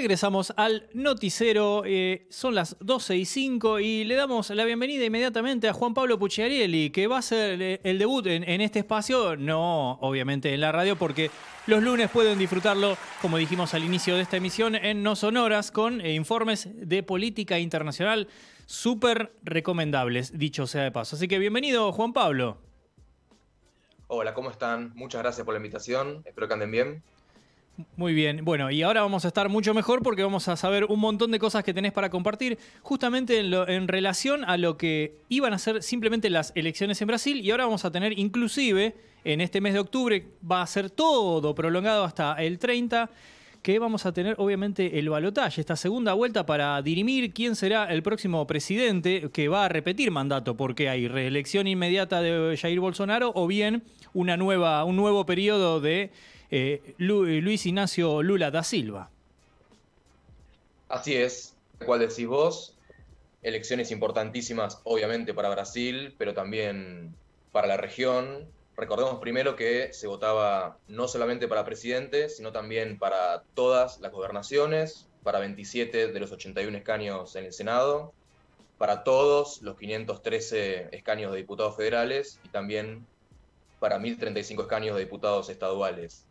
Regresamos al noticiero, son las 12:05 y le damos la bienvenida inmediatamente a Juan Pablo Pucciarelli, que va a hacer el debut en este espacio, no obviamente en la radio, porque los lunes pueden disfrutarlo, como dijimos al inicio de esta emisión, en No Sonoras, con informes de política internacional súper recomendables, dicho sea de paso. Así que bienvenido, Juan Pablo. Hola, ¿cómo están? Muchas gracias por la invitación, espero que anden bien. Muy bien, bueno, y ahora vamos a estar mucho mejor porque vamos a saber un montón de cosas que tenés para compartir justamente en relación a lo que iban a ser simplemente las elecciones en Brasil, y ahora vamos a tener inclusive en este mes de octubre, va a ser todo prolongado hasta el 30, que vamos a tener obviamente el balotaje, esta segunda vuelta para dirimir quién será el próximo presidente que va a repetir mandato, porque hay reelección inmediata de Jair Bolsonaro o bien un nuevo periodo de Luis Ignacio Lula da Silva. Así es, cual decís vos, elecciones importantísimas obviamente para Brasil, pero también para la región. Recordemos primero que se votaba no solamente para presidente, sino también para todas las gobernaciones, para 27 de los 81 escaños en el Senado, para todos los 513 escaños de diputados federales y también para 1035 escaños de diputados estaduales.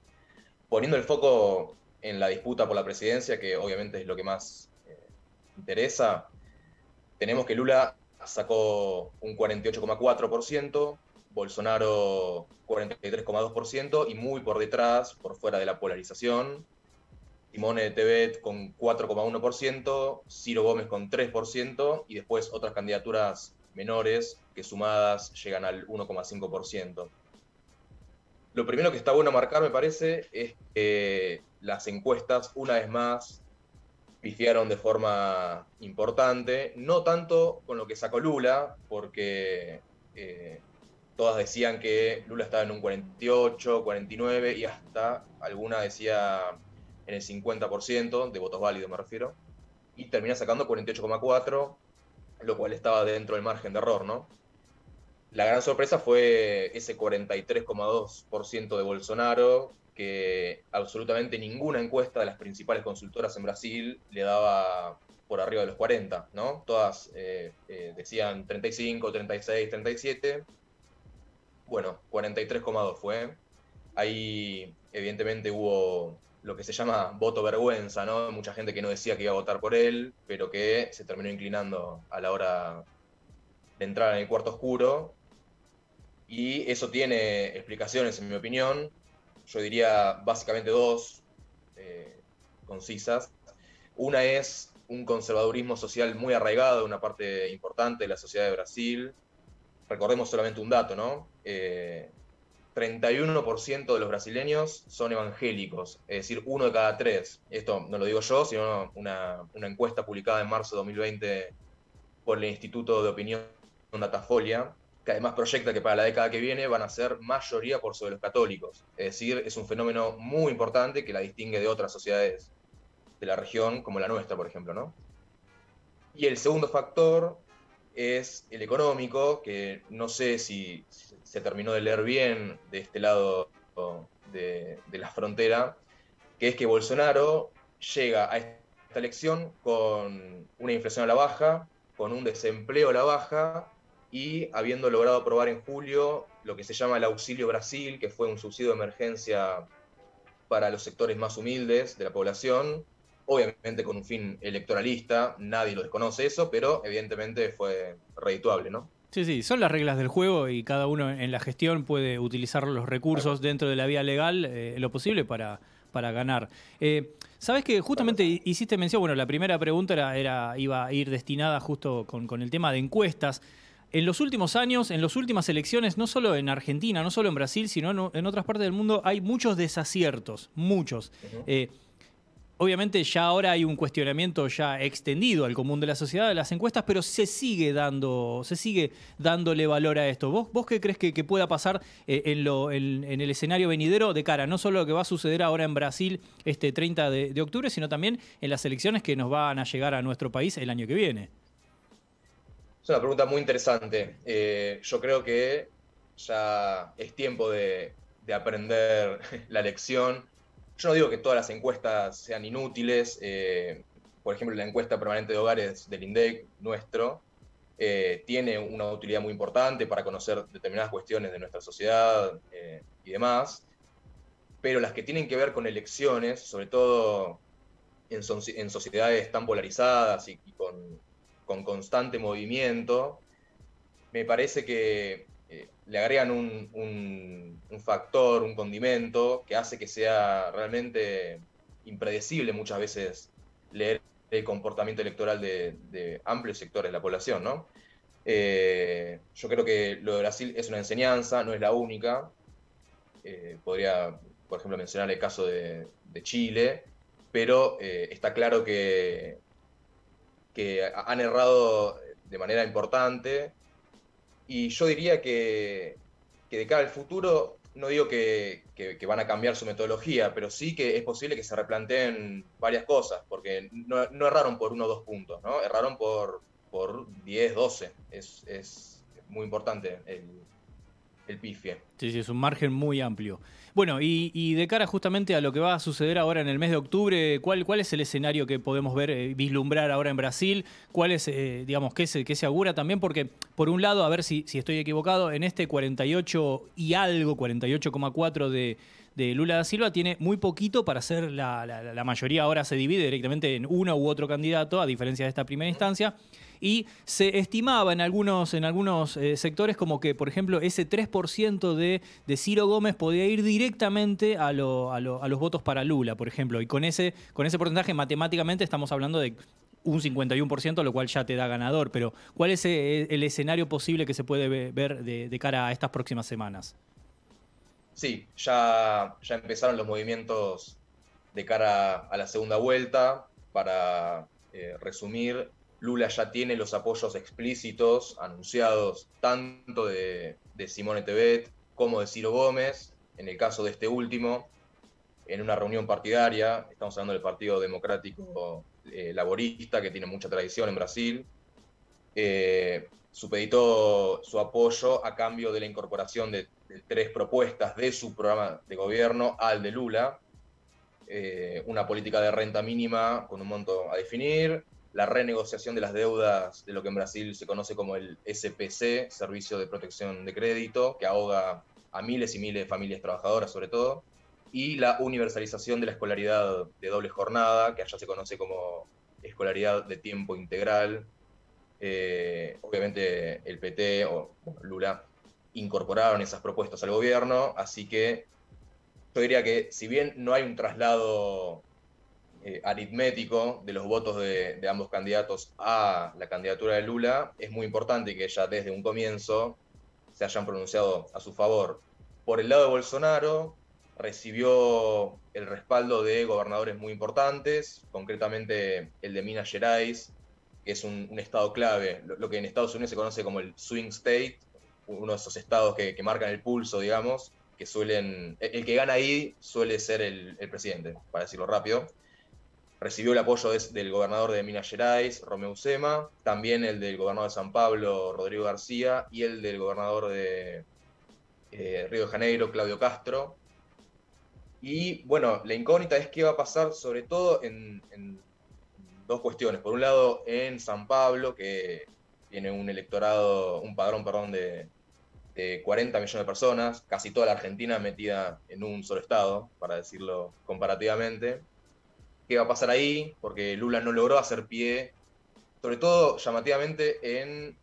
Poniendo el foco en la disputa por la presidencia, que obviamente es lo que más interesa, tenemos que Lula sacó un 48,4%, Bolsonaro 43,2% y muy por detrás, por fuera de la polarización, Simone Tebet con 4,1%, Ciro Gómez con 3% y después otras candidaturas menores que sumadas llegan al 1,5%. Lo primero que está bueno marcar, me parece, es que las encuestas, una vez más, pifiaron de forma importante, no tanto con lo que sacó Lula, porque todas decían que Lula estaba en un 48, 49 y hasta alguna decía en el 50% de votos válidos, me refiero, y termina sacando 48,4, lo cual estaba dentro del margen de error, ¿no? La gran sorpresa fue ese 43,2% de Bolsonaro, que absolutamente ninguna encuesta de las principales consultoras en Brasil le daba por arriba de los 40, ¿no? Todas decían 35, 36, 37. Bueno, 43,2 fue. Ahí evidentemente hubo lo que se llama voto vergüenza, ¿no? Mucha gente que no decía que iba a votar por él, pero que se terminó inclinando a la hora de entrar en el cuarto oscuro. Y eso tiene explicaciones, en mi opinión. Yo diría básicamente dos, concisas. Una es un conservadurismo social muy arraigado, una parte importante de la sociedad de Brasil. Recordemos solamente un dato, ¿no? 31% de los brasileños son evangélicos, es decir, uno de cada tres. Esto no lo digo yo, sino una encuesta publicada en marzo de 2020 por el Instituto de Opinión Datafolia, que además proyecta que para la década que viene van a ser mayoría por sobre los católicos. Es decir, es un fenómeno muy importante que la distingue de otras sociedades de la región, como la nuestra, por ejemplo, ¿no? Y el segundo factor es el económico, que no sé si se terminó de leer bien de este lado de la frontera, que es que Bolsonaro llega a esta elección con una inflación a la baja, con un desempleo a la baja, y habiendo logrado aprobar en julio lo que se llama el Auxilio Brasil, que fue un subsidio de emergencia para los sectores más humildes de la población, obviamente con un fin electoralista, nadie lo desconoce eso, pero evidentemente fue redituable, ¿no? Sí, sí, son las reglas del juego y cada uno en la gestión puede utilizar los recursos dentro de la vía legal lo posible para ganar. Sabes que justamente hiciste mención, bueno, la primera pregunta iba a ir destinada justo con el tema de encuestas. En los últimos años, en las últimas elecciones, no solo en Argentina, no solo en Brasil, sino en otras partes del mundo, hay muchos desaciertos, muchos. Obviamente ya ahora hay un cuestionamiento ya extendido al común de la sociedad de las encuestas, pero se sigue dándole valor a esto. ¿Vos qué crees que pueda pasar en el escenario venidero de cara no solo a lo que va a suceder ahora en Brasil este 30 de octubre, sino también en las elecciones que nos van a llegar a nuestro país el año que viene? Es una pregunta muy interesante. Yo creo que ya es tiempo de aprender la lección. yo no digo que todas las encuestas sean inútiles. Por ejemplo, la encuesta permanente de hogares del INDEC, nuestro, tiene una utilidad muy importante para conocer determinadas cuestiones de nuestra sociedad y demás, pero las que tienen que ver con elecciones, sobre todo en sociedades tan polarizadas y con constante movimiento, me parece que le agregan un factor, un condimento, que hace que sea realmente impredecible muchas veces leer el comportamiento electoral de amplios sectores de la población, ¿no? Yo creo que lo de Brasil es una enseñanza, no es la única. Podría, por ejemplo, mencionar el caso de Chile, pero está claro que han errado de manera importante, y yo diría que de cara al futuro, no digo que van a cambiar su metodología, pero sí que es posible que se replanteen varias cosas, porque no erraron por 1 o 2 puntos, ¿no? Erraron por 10, 12. Es muy importante el pifie. Sí, sí, es un margen muy amplio. Bueno, y de cara justamente a lo que va a suceder ahora en el mes de octubre, ¿cuál es el escenario que podemos ver, vislumbrar ahora en Brasil? ¿Cuál es, digamos, qué se augura también? Porque, por un lado, a ver si estoy equivocado, en este 48 y algo, 48,4 de Lula da Silva, tiene muy poquito para ser la mayoría. Ahora se divide directamente en uno u otro candidato, a diferencia de esta primera instancia. Y se estimaba en algunos sectores como que, por ejemplo, ese 3% de Ciro Gómez podía ir directamente a los votos para Lula, por ejemplo. Y con ese porcentaje, matemáticamente, estamos hablando de un 51%, lo cual ya te da ganador. Pero, ¿cuál es el escenario posible que se puede ver de cara a estas próximas semanas? Sí, ya empezaron los movimientos de cara a la segunda vuelta. Para resumir, Lula ya tiene los apoyos explícitos anunciados tanto de Simone Tebet como de Ciro Gómez. En el caso de este último, en una reunión partidaria, estamos hablando del Partido Democrático Laborista, que tiene mucha tradición en Brasil, supeditó su apoyo a cambio de la incorporación de 3 propuestas de su programa de gobierno al de Lula. Una política de renta mínima con un monto a definir, la renegociación de las deudas de lo que en Brasil se conoce como el SPC, Servicio de Protección de Crédito, que ahoga a miles y miles de familias trabajadoras sobre todo, y la universalización de la escolaridad de doble jornada, que allá se conoce como escolaridad de tiempo integral. Obviamente el PT o Lula incorporaron esas propuestas al gobierno, así que yo diría que si bien no hay un traslado aritmético de los votos de ambos candidatos a la candidatura de Lula, es muy importante que ya desde un comienzo se hayan pronunciado a su favor. Por el lado de Bolsonaro, recibió el respaldo de gobernadores muy importantes, concretamente el de Minas Gerais, que es un estado clave, lo que en Estados Unidos se conoce como el swing state, uno de esos estados que marcan el pulso, digamos, que suelen, el que gana ahí suele ser el presidente, para decirlo rápido. Recibió el apoyo del gobernador de Minas Gerais, Romeu Zema, también el del gobernador de San Pablo, Rodrigo García, y el del gobernador de Río de Janeiro, Claudio Castro. Y bueno, la incógnita es qué va a pasar sobre todo en 2 cuestiones. Por un lado, en San Pablo, que tiene un padrón, de 40 millones de personas, casi toda la Argentina metida en un solo estado, para decirlo comparativamente. ¿Qué va a pasar ahí? Porque Lula no logró hacer pie, sobre todo llamativamente en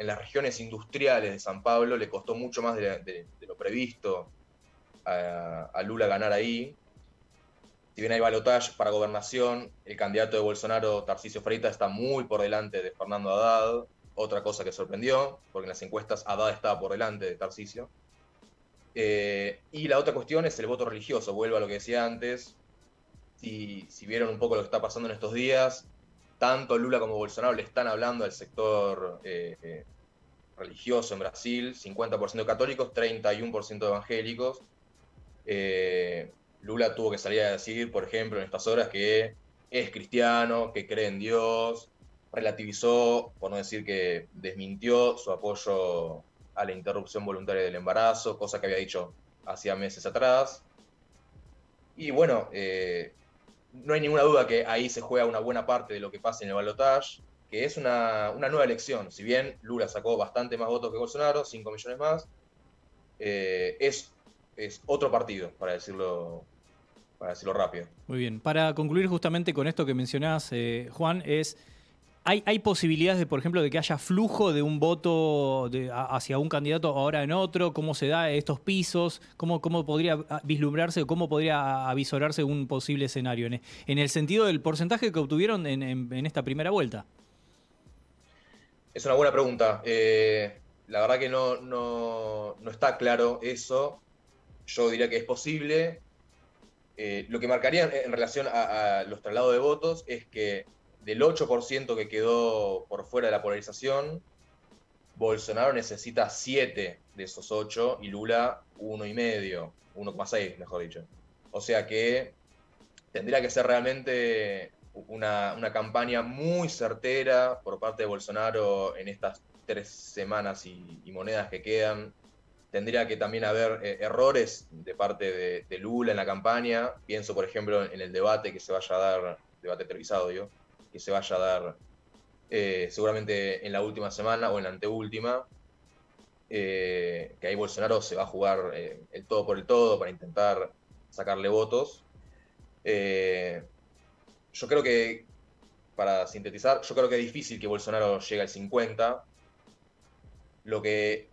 las regiones industriales de San Pablo. Le costó mucho más de lo previsto a Lula ganar ahí. Si bien hay balotaje para gobernación, el candidato de Bolsonaro, Tarcisio Freitas, está muy por delante de Fernando Haddad. Otra cosa que sorprendió, porque en las encuestas Haddad estaba por delante de Tarcisio. Y la otra cuestión es el voto religioso. Vuelvo a lo que decía antes. Si vieron un poco lo que está pasando en estos días, tanto Lula como Bolsonaro le están hablando al sector religioso en Brasil, 50% católicos, 31% evangélicos. Lula tuvo que salir a decir, por ejemplo, en estas horas que es cristiano, que cree en Dios, relativizó, por no decir que desmintió su apoyo a la interrupción voluntaria del embarazo, cosa que había dicho hacía meses atrás. Y bueno, no hay ninguna duda que ahí se juega una buena parte de lo que pasa en el balotaje, que es una nueva elección. Si bien Lula sacó bastante más votos que Bolsonaro, 5 millones más, es otro partido, para decirlo rápido. Muy bien. Para concluir justamente con esto que mencionás, Juan, ¿hay posibilidades de, por ejemplo, de que haya flujo de un voto hacia un candidato ahora en otro? ¿Cómo se da estos pisos? ¿Cómo podría vislumbrarse o cómo podría avisorarse un posible escenario en el sentido del porcentaje que obtuvieron en esta primera vuelta? Es una buena pregunta. La verdad que no está claro eso. Yo diría que es posible. Lo que marcaría en relación a los traslados de votos es que del 8% que quedó por fuera de la polarización, Bolsonaro necesita 7 de esos 8 y Lula 1,5, 1,6 mejor dicho. O sea que tendría que ser realmente una campaña muy certera por parte de Bolsonaro en estas 3 semanas y monedas que quedan. Tendría que también haber errores de parte de Lula en la campaña. Pienso, por ejemplo, en el debate que se vaya a dar, debate televisado, digo, que se vaya a dar seguramente en la última semana o en la anteúltima, que ahí Bolsonaro se va a jugar el todo por el todo para intentar sacarle votos. Yo creo que, para sintetizar, yo creo que es difícil que Bolsonaro llegue al 50. Lo que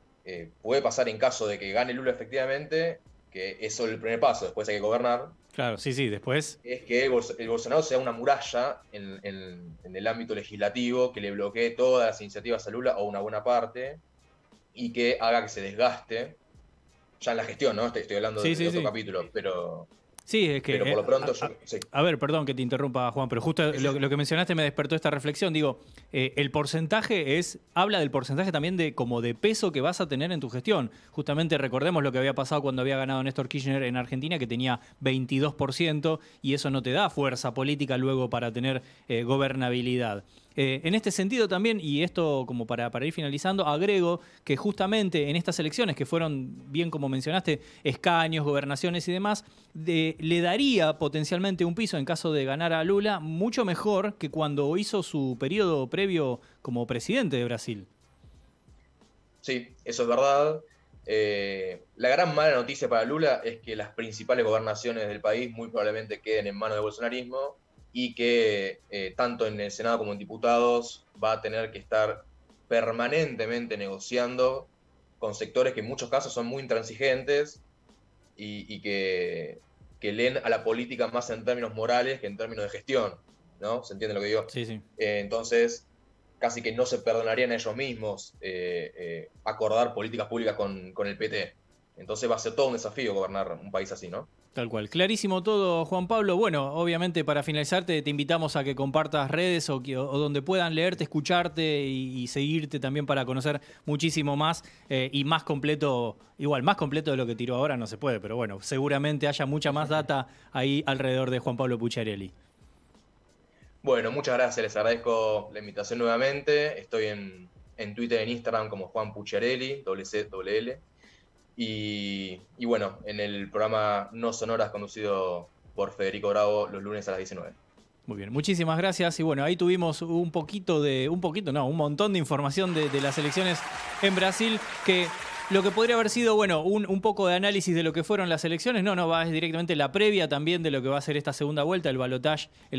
puede pasar en caso de que gane Lula efectivamente, que es solo el primer paso, después hay que gobernar, Claro, sí, después. es que el Bolsonaro sea una muralla en el ámbito legislativo que le bloquee todas las iniciativas a Lula o una buena parte y que haga que se desgaste ya en la gestión, ¿no? Estoy hablando Sí, de sí, otro sí. capítulo, Sí, es pero que, por lo pronto sí. a ver, perdón que te interrumpa, Juan, pero justo Sí, lo que mencionaste me despertó esta reflexión. Digo, el porcentaje habla del porcentaje también de como de peso que vas a tener en tu gestión. Justamente recordemos lo que había pasado cuando había ganado Néstor Kirchner en Argentina, que tenía 22%, y eso no te da fuerza política luego para tener gobernabilidad. En este sentido también, y esto como para ir finalizando, agrego que justamente en estas elecciones, que fueron, bien como mencionaste, escaños, gobernaciones y demás, le daría potencialmente un piso en caso de ganar a Lula mucho mejor que cuando hizo su periodo previo como presidente de Brasil. Sí, eso es verdad. La gran mala noticia para Lula es que las principales gobernaciones del país muy probablemente queden en manos del bolsonarismo y que tanto en el Senado como en diputados va a tener que estar permanentemente negociando con sectores que en muchos casos son muy intransigentes y que leen a la política más en términos morales que en términos de gestión, ¿no? ¿Se entiende lo que digo? Sí, sí. Entonces, casi que no se perdonarían a ellos mismos acordar políticas públicas con el PT. Entonces va a ser todo un desafío gobernar un país así, ¿no? Tal cual. Clarísimo todo, Juan Pablo. Bueno, obviamente para finalizar te invitamos a que compartas redes o donde puedan leerte, escucharte y seguirte también para conocer muchísimo más y más completo, igual, más completo de lo que tiró ahora no se puede, pero bueno, seguramente haya mucha más data ahí alrededor de Juan Pablo Pucciarelli. Bueno, muchas gracias, les agradezco la invitación nuevamente. Estoy en Twitter, en Instagram como Juan Pucciarelli, doble C, doble L. Y bueno, en el programa No Sonoras conducido por Federico Bravo los lunes a las 19. Muy bien, muchísimas gracias. Y bueno, ahí tuvimos un montón de información de las elecciones en Brasil que lo que podría haber sido, bueno, un poco de análisis de lo que fueron las elecciones, es directamente la previa también de lo que va a ser esta segunda vuelta, el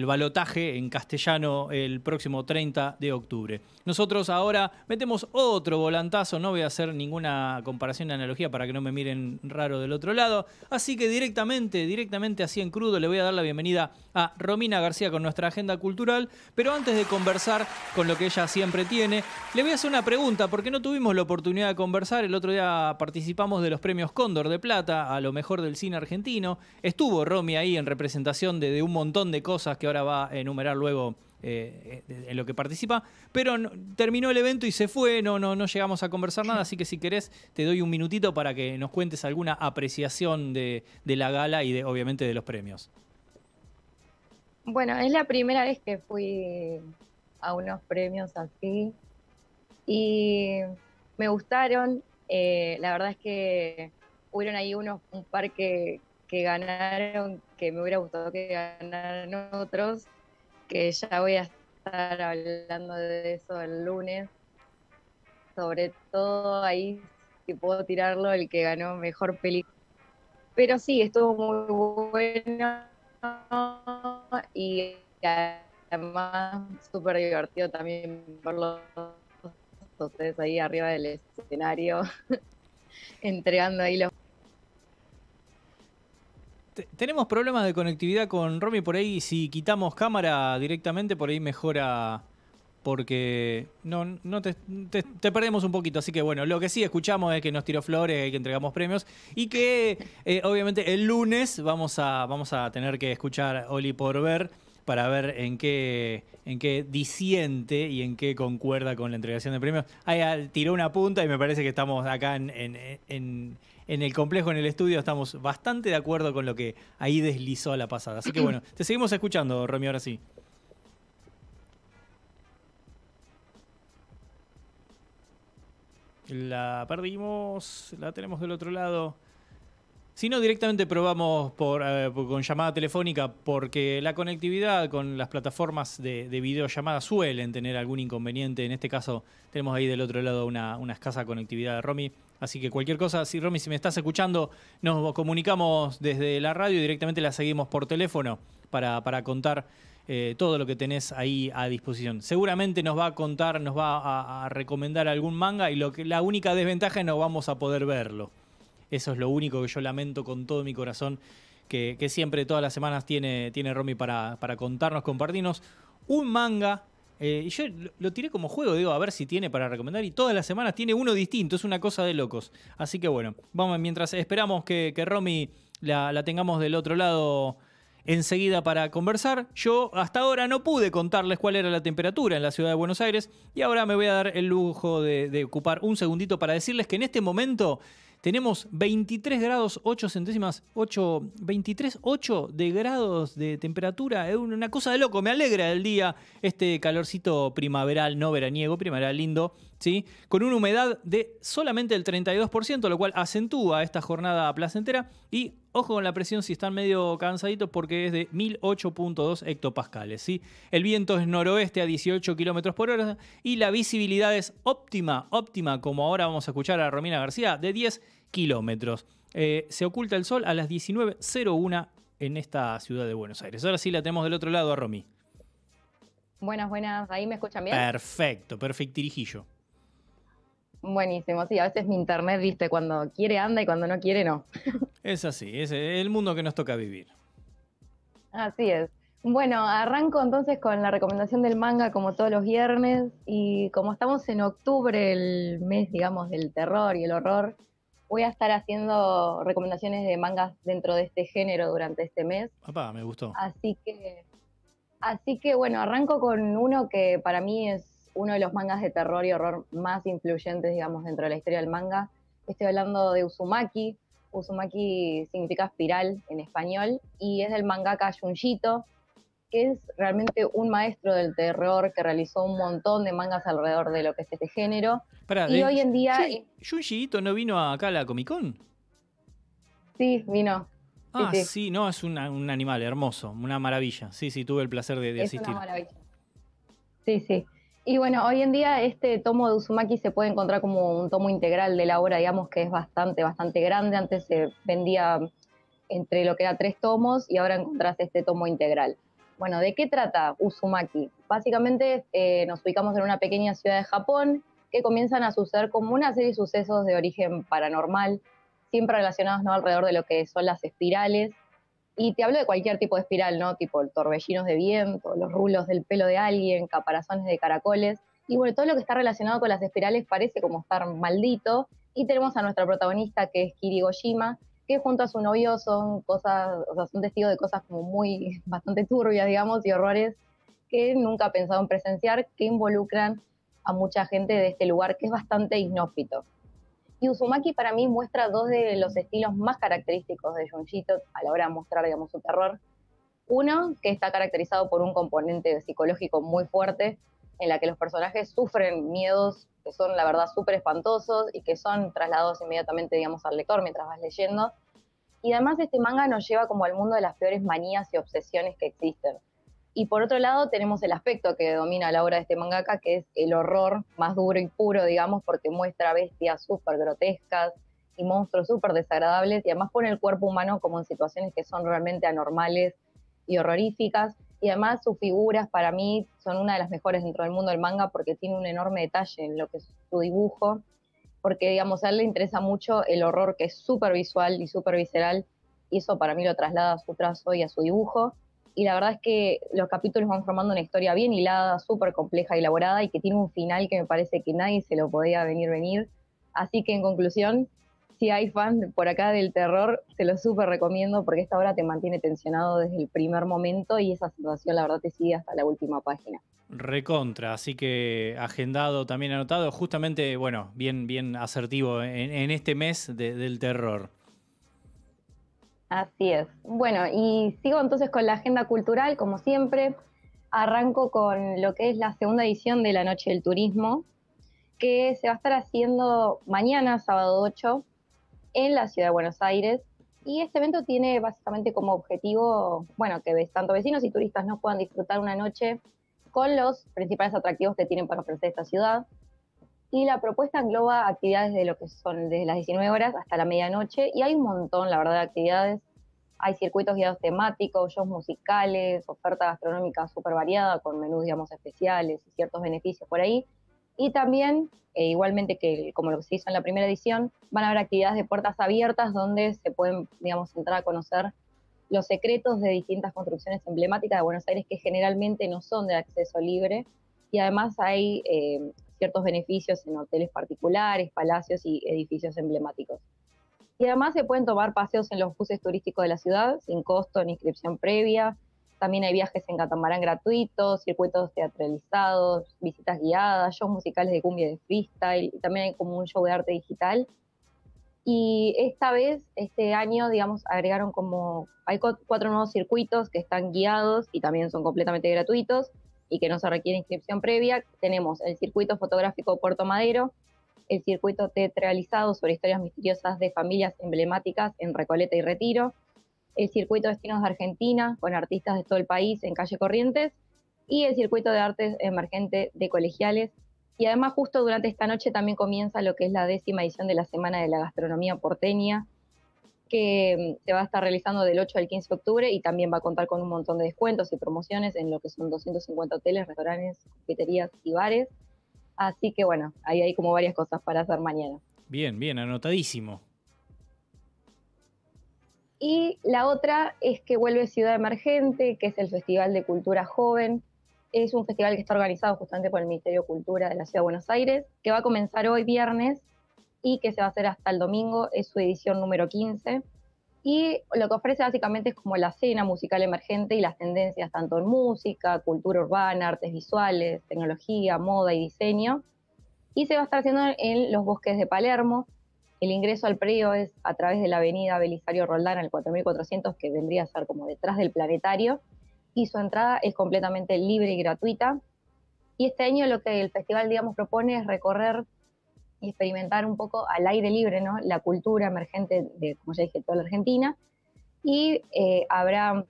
balotaje en castellano el próximo 30 de octubre. Nosotros ahora metemos otro volantazo, no voy a hacer ninguna comparación de analogía para que no me miren raro del otro lado, así que directamente así en crudo le voy a dar la bienvenida a Romina García con nuestra agenda cultural, pero antes de conversar con lo que ella siempre tiene, le voy a hacer una pregunta porque no tuvimos la oportunidad de conversar. El otro día participamos de los premios Cóndor de Plata a lo mejor del cine argentino. Estuvo Romy ahí en representación de un montón de cosas que ahora va a enumerar luego en lo que participa, pero terminó el evento y se fue, no llegamos a conversar nada, así que si querés te doy un minutito para que nos cuentes alguna apreciación de la gala y obviamente de los premios. Bueno, es la primera vez que fui a unos premios así y me gustaron. La verdad es que hubieron ahí un par que que ganaron, que me hubiera gustado que ganaran otros, que ya voy a estar hablando de eso el lunes. Sobre todo ahí, si puedo tirarlo, el que ganó mejor película. Pero sí, estuvo muy bueno y además súper divertido también verlos ustedes ahí arriba del escenario entregando ahí los... Tenemos problemas de conectividad con Romy por ahí. Si quitamos cámara directamente, por ahí mejora, porque no te perdemos un poquito. Así que bueno, lo que sí escuchamos es que nos tiró flores y que entregamos premios. Y que obviamente el lunes vamos a tener que escuchar Oli por ver, para ver en qué disiente y en qué concuerda con la entregación de premios. Ahí tiró una punta y me parece que estamos acá en el complejo, en el estudio, estamos bastante de acuerdo con lo que ahí deslizó a la pasada. Así que bueno, te seguimos escuchando, Romy, ahora sí. La perdimos, la tenemos del otro lado. Si no, directamente probamos con llamada telefónica, porque la conectividad con las plataformas de videollamada suelen tener algún inconveniente. En este caso, tenemos ahí del otro lado una escasa conectividad de Romy. Así que cualquier cosa, Romy, si me estás escuchando, nos comunicamos desde la radio y directamente la seguimos por teléfono para contar todo lo que tenés ahí a disposición. Seguramente nos va a contar, nos va a recomendar algún manga, y la única desventaja es que no vamos a poder verlo. Eso es lo único que yo lamento con todo mi corazón, que siempre, todas las semanas, tiene Romy para contarnos, compartirnos un manga. Y yo lo tiré como juego, digo, a ver si tiene para recomendar, y todas las semanas tiene uno distinto, es una cosa de locos. Así que bueno, vamos, mientras esperamos que Romy la tengamos del otro lado enseguida para conversar. Yo hasta ahora no pude contarles cuál era la temperatura en la ciudad de Buenos Aires, y ahora me voy a dar el lujo de ocupar un segundito para decirles que en este momento tenemos 23 grados 8 centésimas, 23,8 de grados de temperatura. Es una cosa de loco, me alegra el día, este calorcito primaveral, no veraniego, primaveral lindo, ¿sí? Con una humedad de solamente el 32%, lo cual acentúa esta jornada placentera. Y ojo con la presión si están medio cansaditos, porque es de 1008.2 hectopascales, ¿sí? El viento es noroeste a 18 kilómetros por hora y la visibilidad es óptima, como ahora vamos a escuchar a Romina García, de 10 kilómetros. Se oculta el sol a las 19:01 en esta ciudad de Buenos Aires. Ahora sí la tenemos del otro lado a Romy. Buenas, ¿ahí me escuchan bien? Perfecto, perfectirijillo. Buenísimo, sí, a veces mi internet, viste, cuando quiere anda y cuando no quiere no. Es así, es el mundo que nos toca vivir. Así es. Bueno, arranco entonces con la recomendación del manga, como todos los viernes, y como estamos en octubre, el mes, digamos, del terror y el horror, voy a estar haciendo recomendaciones de mangas dentro de este género durante este mes. Papá, me gustó. Así que bueno, arranco con uno que para mí es uno de los mangas de terror y horror más influyentes, digamos, dentro de la historia del manga. Estoy hablando de Uzumaki. Uzumaki significa espiral en español, y es del mangaka Junji Ito, que es realmente un maestro del terror que realizó un montón de mangas alrededor de lo que es este género. Y hoy en día... ¿Junji Ito no vino acá a la Comic Con? Sí, vino. Sí, no, es un animal hermoso, una maravilla. Sí, tuve el placer de asistir. Es una maravilla. Sí. Y bueno, hoy en día este tomo de Uzumaki se puede encontrar como un tomo integral de la obra, digamos, que es bastante grande. Antes se vendía entre lo que era 3 tomos y ahora encontrás este tomo integral. Bueno, ¿de qué trata Uzumaki? Básicamente nos ubicamos en una pequeña ciudad de Japón que comienzan a suceder como una serie de sucesos de origen paranormal, siempre relacionados, ¿no?, alrededor de lo que son las espirales. Y te hablo de cualquier tipo de espiral, ¿no? Tipo torbellinos de viento, los rulos del pelo de alguien, caparazones de caracoles. Y bueno, todo lo que está relacionado con las espirales parece como estar maldito. Y tenemos a nuestra protagonista, que es Kirigojima, que junto a su novio son testigos de cosas como bastante turbias, digamos, y horrores que nunca ha pensado en presenciar, que involucran a mucha gente de este lugar, que es bastante inhóspito. Y Uzumaki para mí muestra 2 de los estilos más característicos de Junji Ito a la hora de mostrar, digamos, su terror. Uno, que está caracterizado por un componente psicológico muy fuerte, en la que los personajes sufren miedos que son, la verdad, súper espantosos y que son trasladados inmediatamente, digamos, al lector mientras vas leyendo. Y además este manga nos lleva como al mundo de las peores manías y obsesiones que existen. Y por otro lado tenemos el aspecto que domina la obra de este mangaka, que es el horror más duro y puro, digamos, porque muestra bestias súper grotescas y monstruos súper desagradables, y además pone el cuerpo humano como en situaciones que son realmente anormales y horroríficas. Y además sus figuras para mí son una de las mejores dentro del mundo del manga porque tiene un enorme detalle en lo que es su dibujo, porque digamos a él le interesa mucho el horror que es súper visual y súper visceral, y eso para mí lo traslada a su trazo y a su dibujo. Y la verdad es que los capítulos van formando una historia bien hilada, súper compleja y elaborada, y que tiene un final que me parece que nadie se lo podía venir. Así que en conclusión, si hay fan por acá del terror, se lo súper recomiendo porque esta obra te mantiene tensionado desde el primer momento y esa situación la verdad te sigue hasta la última página. Recontra, así que agendado, también anotado, justamente, bueno, bien asertivo en este mes del terror. Así es. Bueno, y sigo entonces con la agenda cultural, como siempre. Arranco con lo que es la segunda edición de la Noche del Turismo, que se va a estar haciendo mañana, sábado 8, en la ciudad de Buenos Aires. Y este evento tiene básicamente como objetivo, bueno, que tanto vecinos y turistas no puedan disfrutar una noche con los principales atractivos que tienen para ofrecer esta ciudad. Y la propuesta engloba actividades de lo que son desde las 19 horas hasta la medianoche, y hay un montón, la verdad, de actividades. Hay circuitos guiados temáticos, shows musicales, oferta gastronómica súper variada con menús, digamos, especiales y ciertos beneficios por ahí. Y también, igualmente que como lo que se hizo en la primera edición, van a haber actividades de puertas abiertas donde se pueden, digamos, entrar a conocer los secretos de distintas construcciones emblemáticas de Buenos Aires que generalmente no son de acceso libre. Y además hay ciertos beneficios en hoteles particulares, palacios y edificios emblemáticos. Y además se pueden tomar paseos en los buses turísticos de la ciudad sin costo ni inscripción previa. También hay viajes en catamarán gratuitos, circuitos teatralizados, visitas guiadas, shows musicales de cumbia y de freestyle, y también hay como un show de arte digital. Y esta vez, este año, digamos, agregaron hay 4 nuevos circuitos que están guiados y también son completamente gratuitos y que no se requiere inscripción previa. Tenemos el circuito fotográfico Puerto Madero, el circuito teatralizado sobre historias misteriosas de familias emblemáticas en Recoleta y Retiro, el circuito Destinos de Argentina con artistas de todo el país en Calle Corrientes, y el circuito de arte emergente de Colegiales. Y además justo durante esta noche también comienza lo que es la 10ª edición de la Semana de la Gastronomía Porteña, que se va a estar realizando del 8 al 15 de octubre y también va a contar con un montón de descuentos y promociones en lo que son 250 hoteles, restaurantes, confiterías y bares. Así que bueno, ahí hay como varias cosas para hacer mañana. Bien, anotadísimo. Y la otra es que vuelve Ciudad Emergente, que es el Festival de Cultura Joven. Es un festival que está organizado justamente por el Ministerio de Cultura de la Ciudad de Buenos Aires, que va a comenzar hoy viernes y que se va a hacer hasta el domingo. Es su edición número 15. Y lo que ofrece básicamente es como la escena musical emergente y las tendencias tanto en música, cultura urbana, artes visuales, tecnología, moda y diseño. Y se va a estar haciendo en los bosques de Palermo. El ingreso al predio es a través de la avenida Belisario Roldán, al 4400, que vendría a ser como detrás del planetario, y su entrada es completamente libre y gratuita. Y este año lo que el festival, digamos, propone es recorrer y experimentar un poco al aire libre, ¿no? La cultura emergente de, como ya dije, toda la Argentina. Y habrá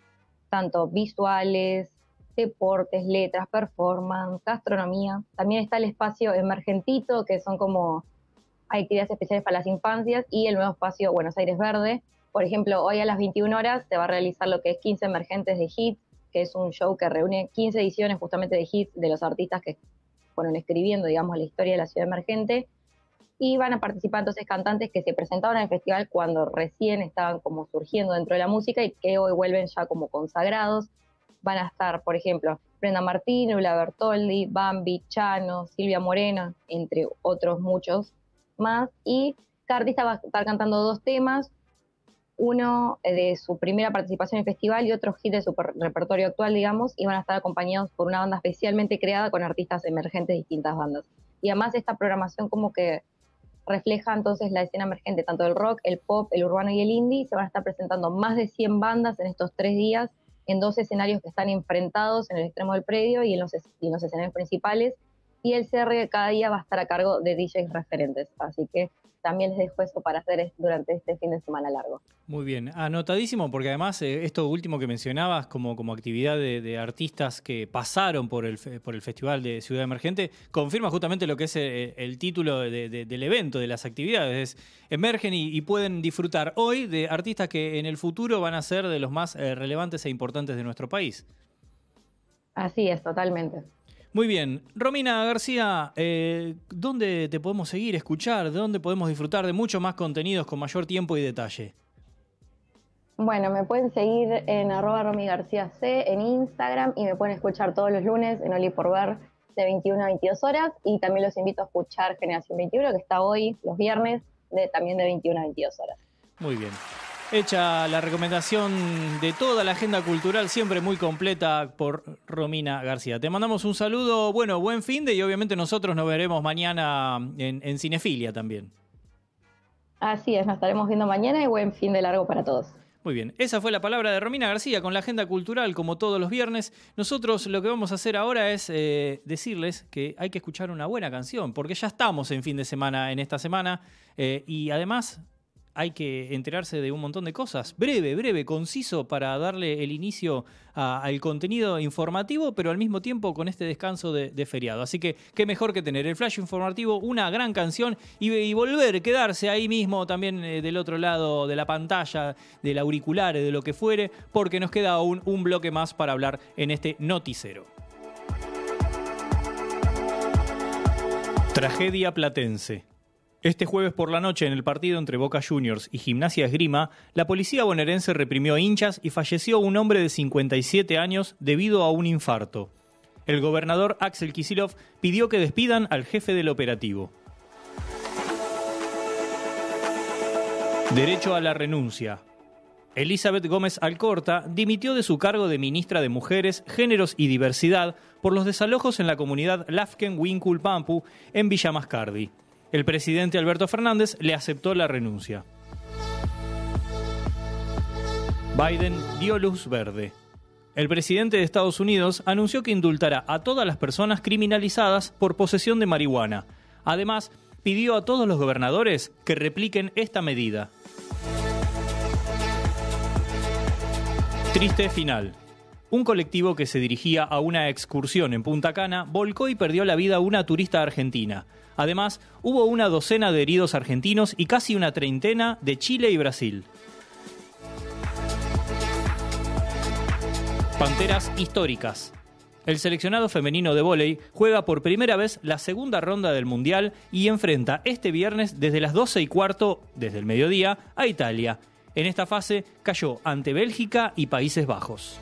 tanto visuales, deportes, letras, performance, gastronomía. También está el espacio Emergentito, que son como hay actividades especiales para las infancias, y el nuevo espacio Buenos Aires Verde. Por ejemplo, hoy a las 21 horas se va a realizar lo que es 15 Emergentes de Hits, que es un show que reúne 15 ediciones justamente de hits de los artistas que fueron escribiendo, digamos, la historia de la ciudad emergente. Y van a participar entonces cantantes que se presentaron en el festival cuando recién estaban como surgiendo dentro de la música y que hoy vuelven ya como consagrados. Van a estar, por ejemplo, Brenda Martini, Ula Bertoldi, Bambi, Chano, Silvia Moreno, entre otros muchos más. Y cada artista va a estar cantando 2 temas, uno de su primera participación en el festival y otro hit de su repertorio actual, digamos, y van a estar acompañados por una banda especialmente creada con artistas emergentes de distintas bandas. Y además esta programación como que refleja entonces la escena emergente, tanto del rock, el pop, el urbano y el indie. Se van a estar presentando más de 100 bandas en estos 3 días, en 2 escenarios que están enfrentados en el extremo del predio y en los escenarios principales. y el cierre cada día va a estar a cargo de DJs referentes, así que también les dejo eso para hacer durante este fin de semana largo. Muy bien, anotadísimo, porque además esto último que mencionabas como actividad de artistas que pasaron por el Festival de Ciudad Emergente, confirma justamente lo que es el título del evento, de las actividades. Emergen y pueden disfrutar hoy de artistas que en el futuro van a ser de los más relevantes e importantes de nuestro país. Así es, totalmente. Muy bien. Romina García, ¿dónde te podemos seguir, escuchar? ¿De dónde podemos disfrutar de muchos más contenidos con mayor tiempo y detalle? Bueno, me pueden seguir en @RomiGarcíaC en Instagram y me pueden escuchar todos los lunes en Oli por Ver de 21 a 22 horas y también los invito a escuchar Generación 21, que está hoy, los viernes, también de 21 a 22 horas. Muy bien. Hecha la recomendación de toda la agenda cultural, siempre muy completa por Romina García. Te mandamos un saludo, bueno, buen finde y obviamente nosotros nos veremos mañana en Cinefilia también. Así es, nos estaremos viendo mañana y buen fin de largo para todos. Muy bien, esa fue la palabra de Romina García con la agenda cultural como todos los viernes. Nosotros lo que vamos a hacer ahora es decirles que hay que escuchar una buena canción porque ya estamos en fin de semana en esta semana y además hay que enterarse de un montón de cosas. Breve, conciso para darle el inicio al contenido informativo, pero al mismo tiempo con este descanso de feriado. Así que qué mejor que tener el flash informativo, una gran canción y volver, quedarse ahí mismo también del otro lado de la pantalla, del auricular, de lo que fuere, porque nos queda aún un bloque más para hablar en este noticiero. Tragedia platense. Este jueves por la noche, en el partido entre Boca Juniors y Gimnasia Esgrima, la policía bonaerense reprimió hinchas y falleció un hombre de 57 años debido a un infarto. El gobernador Axel Kicillof pidió que despidan al jefe del operativo. Derecho a la renuncia. Elizabeth Gómez Alcorta dimitió de su cargo de ministra de Mujeres, Géneros y Diversidad por los desalojos en la comunidad Lafken-Winkul-Pampu en Villa Mascardi. El presidente Alberto Fernández le aceptó la renuncia. Biden dio luz verde. El presidente de Estados Unidos anunció que indultará a todas las personas criminalizadas por posesión de marihuana. Además, pidió a todos los gobernadores que repliquen esta medida. Triste final. Un colectivo que se dirigía a una excursión en Punta Cana volcó y perdió la vida una turista argentina. Además, hubo una docena de heridos argentinos y casi una treintena de Chile y Brasil. Panteras históricas. El seleccionado femenino de vóley juega por primera vez la segunda ronda del Mundial y enfrenta este viernes desde las 12:15, desde el mediodía, a Italia. En esta fase cayó ante Bélgica y Países Bajos.